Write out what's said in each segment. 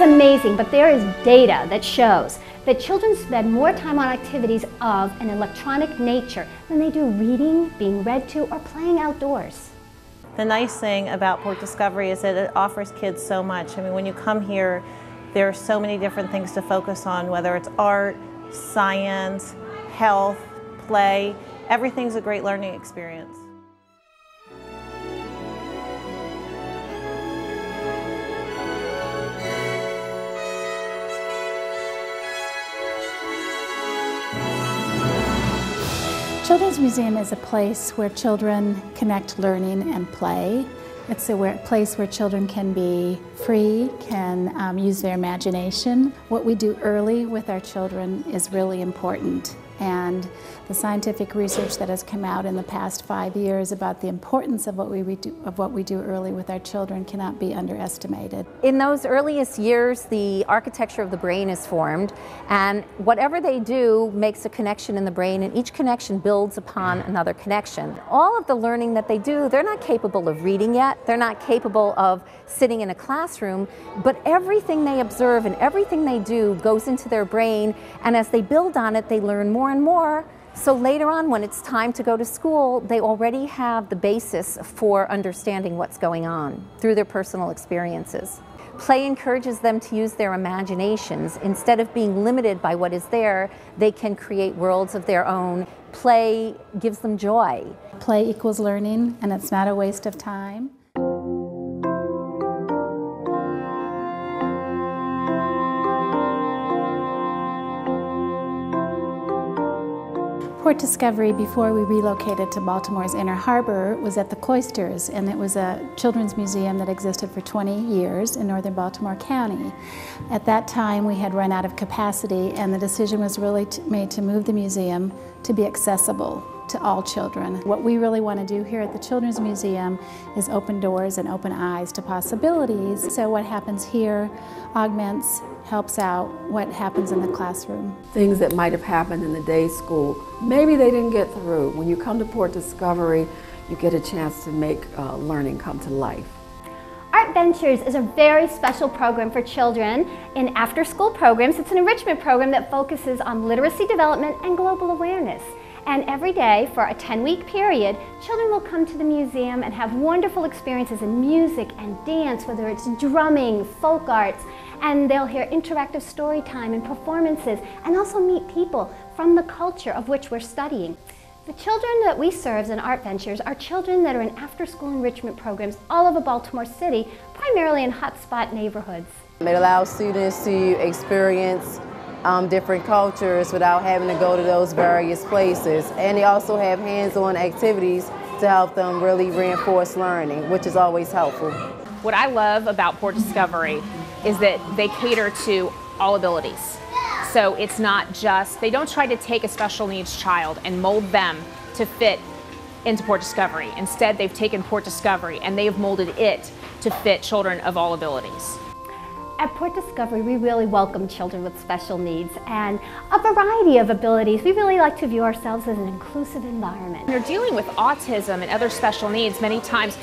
It's amazing, but there is data that shows that children spend more time on activities of an electronic nature than they do reading, being read to, or playing outdoors. The nice thing about Port Discovery is that it offers kids so much. I mean, when you come here, there are so many different things to focus on, whether it's art, science, health, play. Everything's a great learning experience. Children's Museum is a place where children connect learning and play. It's a place where children can be free, can use their imagination. What we do early with our children is really important. And the scientific research that has come out in the past 5 years about the importance of what we do early with our children cannot be underestimated. In those earliest years, the architecture of the brain is formed, and whatever they do makes a connection in the brain, and each connection builds upon another connection. All of the learning that they do, they're not capable of reading yet, they're not capable of sitting in a classroom, but everything they observe and everything they do goes into their brain, and as they build on it, they learn more and more. So later on, when it's time to go to school, they already have the basis for understanding what's going on through their personal experiences. Play encourages them to use their imaginations. Instead of being limited by what is there, they can create worlds of their own. Play gives them joy. Play equals learning, and it's not a waste of time. Port Discovery, before we relocated to Baltimore's Inner Harbor, was at the Cloisters, and it was a children's museum that existed for 20 years in northern Baltimore County. At that time, we had run out of capacity, and the decision was really made to move the museum to be accessible to all children. What we really want to do here at the Children's Museum is open doors and open eyes to possibilities. So what happens here augments, helps out what happens in the classroom. Things that might have happened in the day school, maybe they didn't get through. When you come to Port Discovery, you get a chance to make learning come to life. ArtVentures is a very special program for children in after-school programs. It's an enrichment program that focuses on literacy development and global awareness. And every day, for a 10-week period, children will come to the museum and have wonderful experiences in music and dance, whether it's drumming, folk arts, and they'll hear interactive story time and performances, and also meet people from the culture of which we're studying. The children that we serve in ArtVentures are children that are in after-school enrichment programs all over Baltimore City, primarily in hotspot neighborhoods. It allows students to experience different cultures without having to go to those various places. And they also have hands-on activities to help them really reinforce learning, which is always helpful. What I love about Port Discovery is that they cater to all abilities. So it's not just, they don't try to take a special needs child and mold them to fit into Port Discovery. Instead, they've taken Port Discovery and they have molded it to fit children of all abilities. At Port Discovery, we really welcome children with special needs and a variety of abilities. We really like to view ourselves as an inclusive environment. When you're dealing with autism and other special needs, many times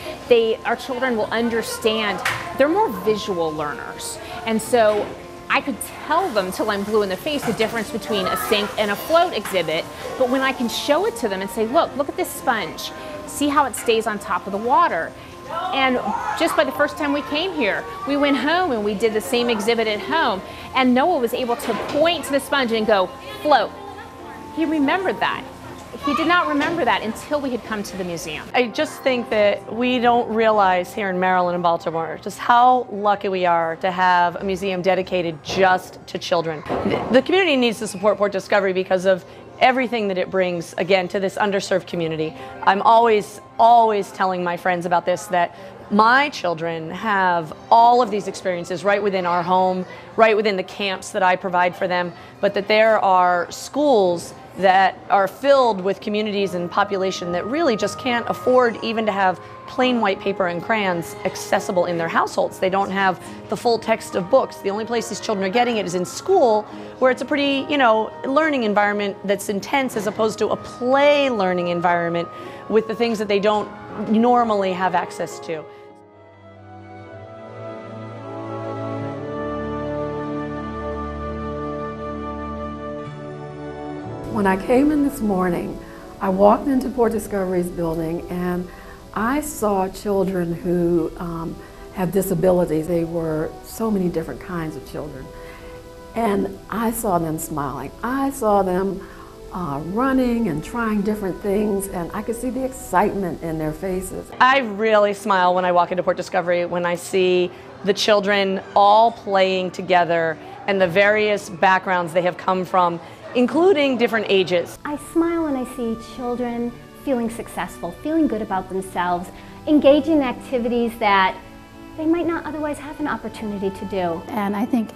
our children will understand, they're more visual learners. And so I could tell them till I'm blue in the face the difference between a sink and a float exhibit, but when I can show it to them and say, look at this sponge, see how it stays on top of the water. And just by the first time we came here, we went home and we did the same exhibit at home, and Noah was able to point to the sponge and go, float. He remembered that. He did not remember that until we had come to the museum. I just think that we don't realize here in Maryland and Baltimore just how lucky we are to have a museum dedicated just to children. The community needs to support Port Discovery because of everything that it brings, again, to this underserved community. I'm always telling my friends about this, that my children have all of these experiences right within our home, right within the camps that I provide for them, but that there are schools that are filled with communities and population that really just can't afford even to have plain white paper and crayons accessible in their households. They don't have the full text of books. The only place these children are getting it is in school, where it's a pretty, learning environment that's intense as opposed to a play learning environment with the things that they don't normally have access to. When I came in this morning, I walked into Port Discovery's building and I saw children who have disabilities. They were so many different kinds of children. And I saw them smiling. I saw them running and trying different things, and I could see the excitement in their faces. I really smile when I walk into Port Discovery when I see the children all playing together and the various backgrounds they have come from, including different ages. I smile when I see children feeling successful, feeling good about themselves, engaging in activities that they might not otherwise have an opportunity to do. And I think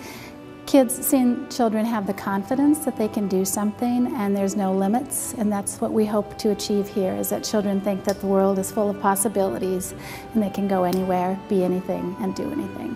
seeing children have the confidence that they can do something and there's no limits, and that's what we hope to achieve here, is that children think that the world is full of possibilities and they can go anywhere, be anything, and do anything.